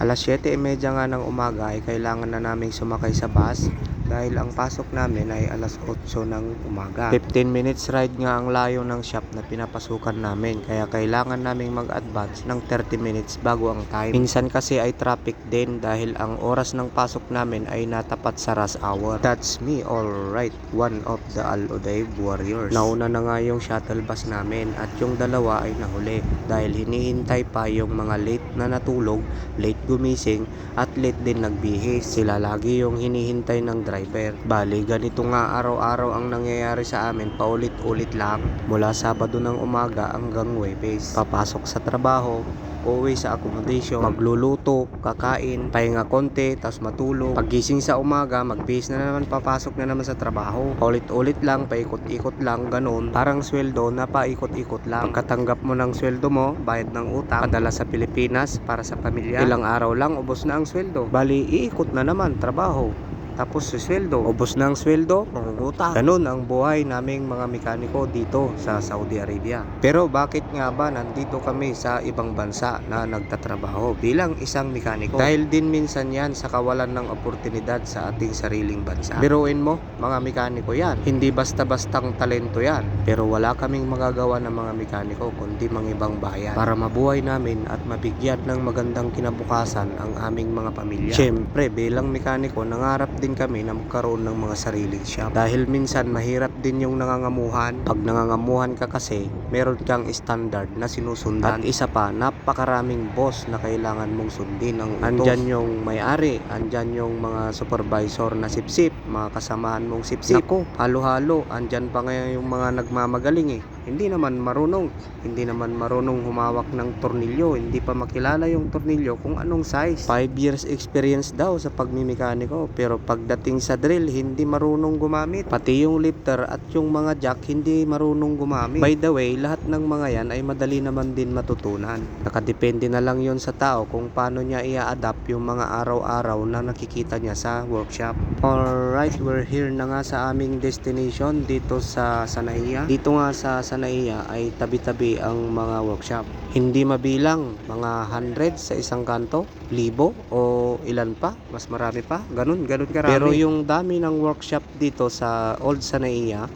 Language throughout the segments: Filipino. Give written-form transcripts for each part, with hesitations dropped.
Alas 7:30 nga ng umaga ay kailangan na naming sumakay sa bus dahil ang pasok namin ay alas 8 ng umaga. 15 minutes ride nga ang layo ng shop na pinapasukan namin, kaya kailangan naming mag-advance ng 30 minutes bago ang time. Minsan kasi ay traffic din dahil ang oras ng pasok namin ay natapat sa rush hour. That's me, alright, one of the Alodave Warriors. Nauna na nga yung shuttle bus namin at yung dalawa ay nahuli dahil hinihintay pa yung mga late na natulog, late gumising at late din nagbihis. Sila lagi yung hinihintay ng driver. Bali, ganito nga araw-araw ang nangyayari sa amin, paulit-ulit lang mula Sabado ng umaga hanggang Huwebes. Papasok sa trabaho, uuwi sa accommodation, magluluto, kakain, pahinga konti, tapos matulog. Paggising sa umaga, magbihis na naman, papasok na naman sa trabaho. Paulit-ulit lang, paikot-ikot lang, ganun. Parang sweldo na paikot-ikot lang. Pagkatanggap mo ng sweldo mo, bayad ng utang, padala sa Pilipinas para sa pamilya. Ilang araw lang, ubos na ang sweldo. Bali, iikot na naman trabaho. Tapos sa sweldo, ubos na ang sweldo, mangungutang. Ganun ang buhay naming mga mekaniko dito sa Saudi Arabia. Pero bakit nga ba nandito kami sa ibang bansa na nagtatrabaho bilang isang mekaniko? Dahil din minsan yan sa kawalan ng oportunidad sa ating sariling bansa. Biruin mo, mga mekaniko yan. Hindi basta-bastang talento yan. Pero wala kaming magagawa ng mga mekaniko kundi mangibang bayan para mabuhay namin at mabigyan ng magandang kinabukasan ang aming mga pamilya. Siyempre, bilang mekaniko, nangarap din kami na magkaroon ng mga sariling shop dahil minsan mahirap din yung nangangamuhan. Pag nangangamuhan ka kasi meron kang standard na sinusundan at isa pa, napakaraming boss na kailangan mong sundin. Andyan yung may-ari, andyan yung mga supervisor na sipsip, mga kasamahan mong sipsip. Naku, halo-halo, andyan pa ngayon yung mga nagmamagaling hindi naman marunong humawak ng tornilyo, hindi pa makilala yung tornilyo kung anong size. 5 years experience daw sa pagmimekaniko, pero pagdating sa drill, hindi marunong gumamit. Pati yung lifter at yung mga jack, hindi marunong gumamit. By the way, lahat ng mga yan ay madali naman din matutunan. Nakadepende na lang yon sa tao kung paano niya i-adapt yung mga araw-araw na nakikita niya sa workshop. Alright, we're here na nga sa aming destination dito sa Sanaiya. Dito nga sa Sanaiya ay tabi-tabi ang mga workshop. Hindi mabilang, mga hundreds sa isang kanto, libo o ilan pa, mas marami pa, ganun karami. Pero yung dami ng workshop dito sa Old Sanaiya,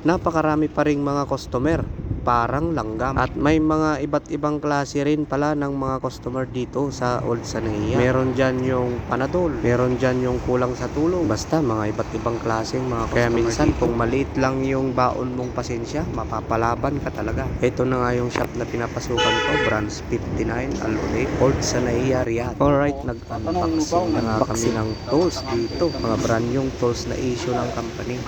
napakarami pa ring mga customer, parang langgam. At may mga iba't ibang klase rin pala ng mga customer dito sa Old Sanaiya. Meron dyan yung panadol, meron dyan yung kulang sa tulog. Basta mga iba't ibang klaseng mga customer. Kaya minsan dito, kung maliit lang yung baon mong pasensya, mapapalaban ka talaga. Ito na nga yung shop na pinapasukan ko, branch 59 Alodave, Old Sanaiya, Riyadh. Alright, nag-unboxing na nga kami ng tools dito. Mga brand yung tools na issue ng company.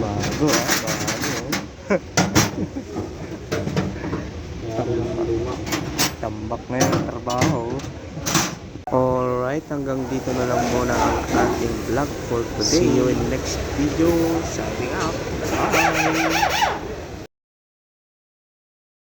Bago tambak na yung trabaho. Alright, hanggang dito na lang muna ang ating vlog for today. See you in next video. Signing out. Bye!